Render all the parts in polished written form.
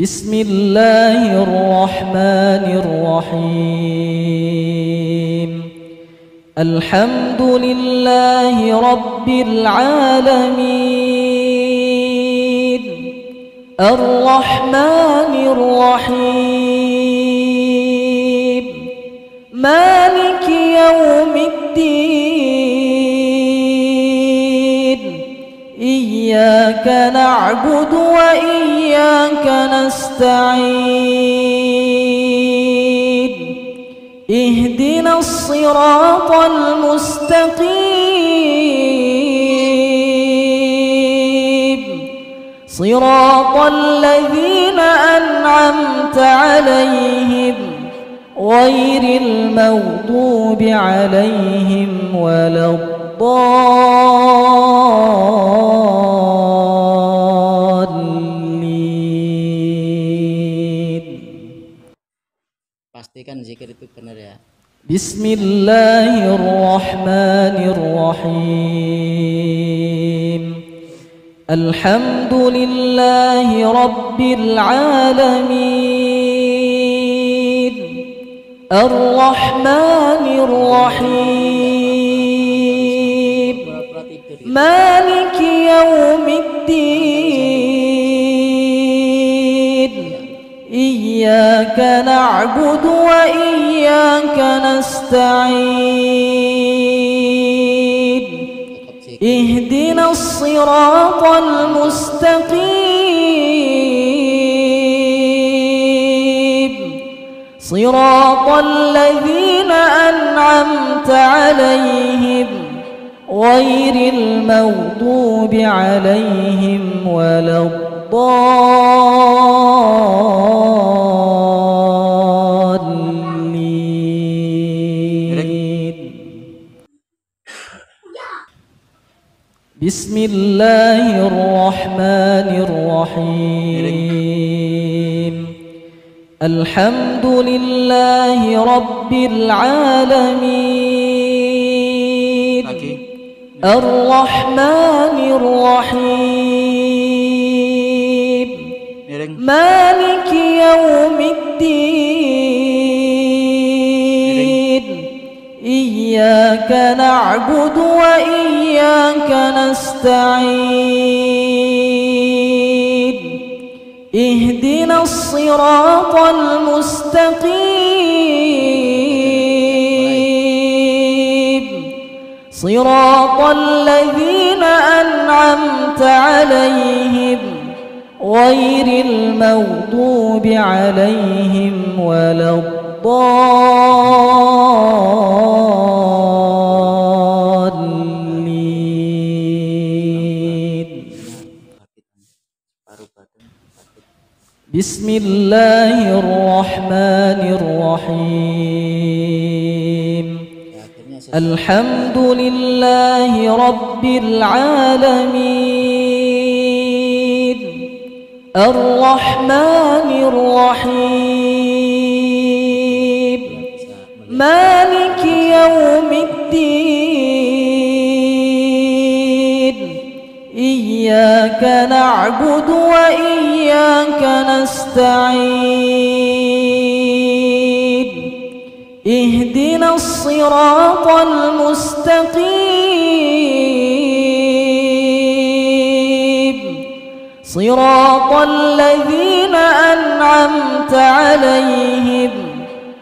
بسم الله الرحمن الرحيم الحمد لله رب العالمين الرحمن الرحيم مالك يوم الدين إياك نعبد وإياك نستعين اهدنا الصراط المستقيم صراط الذين أنعمت عليهم غير المغضوب عليهم ولا الضالين. Pastikan zikir itu benar ya. Bismillahirrahmanirrahim. Alhamdulillahi rabbil alamin. Ar-Rahmanir Rahim. Maliki yaumiddin. Iyyaka na'budu wa iyyaka nasta'in. Ihdinas siratal mustaqim. Siratal ladzina an'amta 'alaihim ghairil maghdubi 'alaihim waladdallin. Bismillahirrahmanirrahim. Alhamdulillahi rabbil alamin. Ar-Rahmanir Rahim. Maliki yaumiddin. Iyyaka na'budu wa iyyaka nasta'in. Ihdinas siratal mustaqim. Siratal ladzina an'amta 'alaihim ghairil maghdubi 'alaihim waladdallin. Bismillahirrahmanirrahim. Alhamdulillahi rabbil alamin. Ar-Rahmanir Rahim. Maliki yaumiddin. Iyyaka na'budu wa iyyaka nasta'in. Ihdinas siratal mustaqim. Siratal ladzina an'amta 'alaihim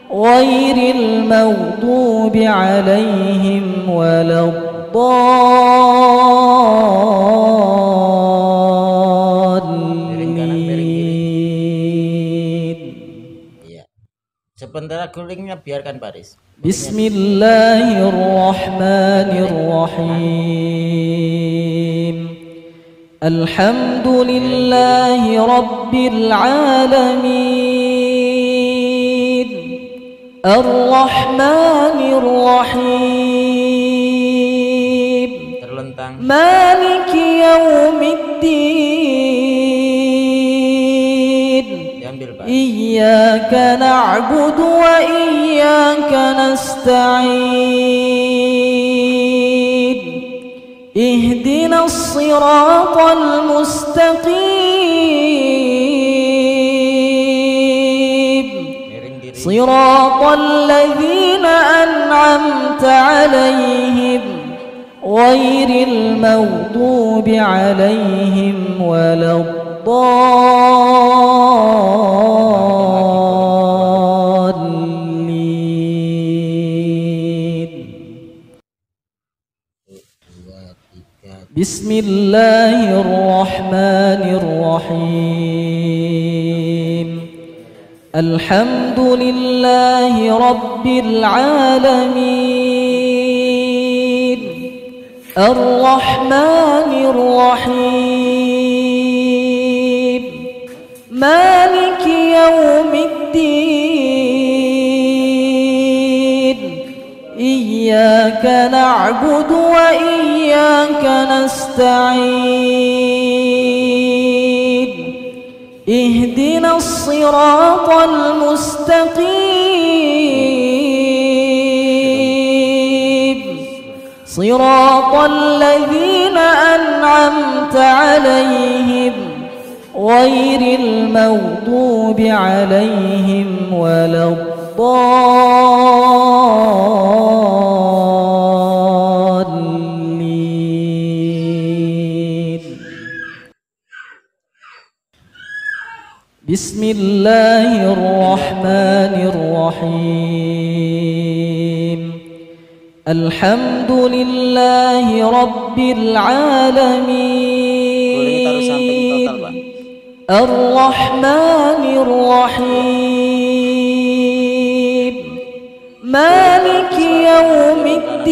ghairil maghdubi 'alaihim waladdallin. Sebentar gulingnya biarkan baris. Bismillahirrahmanirrahim. Alhamdulillahi rabbil alamin. Ar-Rahmanir Rahim. Terlentang. Maliki yaumiddin. Iyyaka na'budu wa iyyaka nasta'in. Ihdinas siratal mustaqim. صراط الذين أنعمت عليهم غير المغضوب عليهم ولا الضالين. بسم الله الرحمن الرحيم. الحمد لله رب العالمين الرحمن الرحيم مالك يوم الدين إياك نعبد وإياك نستعين اهدنا الصراط المستقيم صراط الذين أنعمت عليهم غير المغضوب عليهم ولا الضالين. بسم الله الرحمن الرحيم. الحمد لله رب العالمين الرحمن الرحيم مالك يوم الدين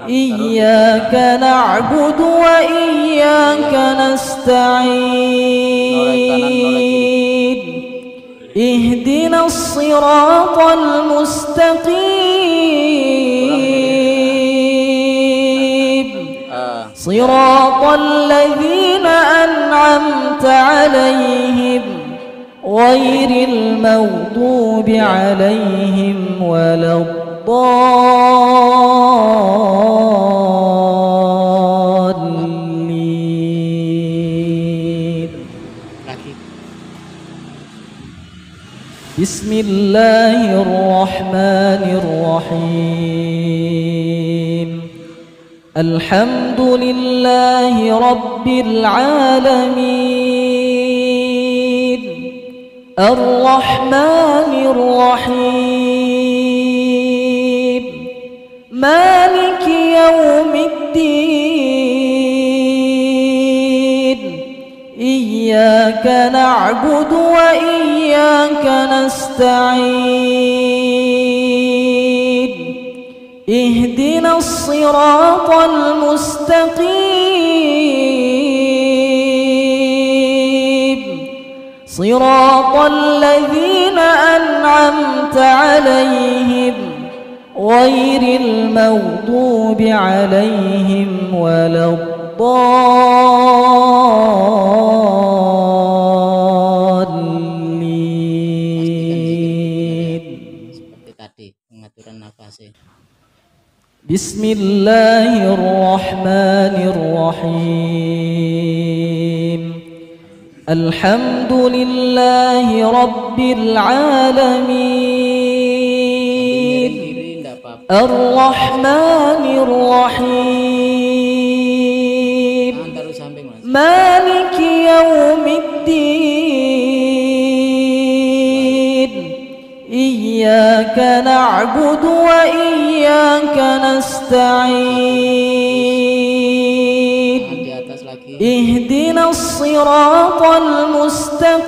إياك نعبد وإياك نستعين اهدنا الصراط المستقيم صراط الذين أنعمت عليهم غير المغضوب عليهم ولا الضالين. بسم الله الرحمن الرحيم. الحمد لله رب العالمين الرحمن الرحيم مالك يوم الدين إياك نعبد وإياك نستعين اهدنا الصراط المستقيم صراط الذين أنعمت عليهم غير المغضوب عليهم ولا الضالين. بسم الله الرحمن الرحيم. الحمد لله رب العالمين الرحمن الرحيم مالك يوم الدين إياك نعبد وإياك نستعين اهدنا الصراط المستقيم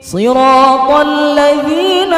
صراط الذين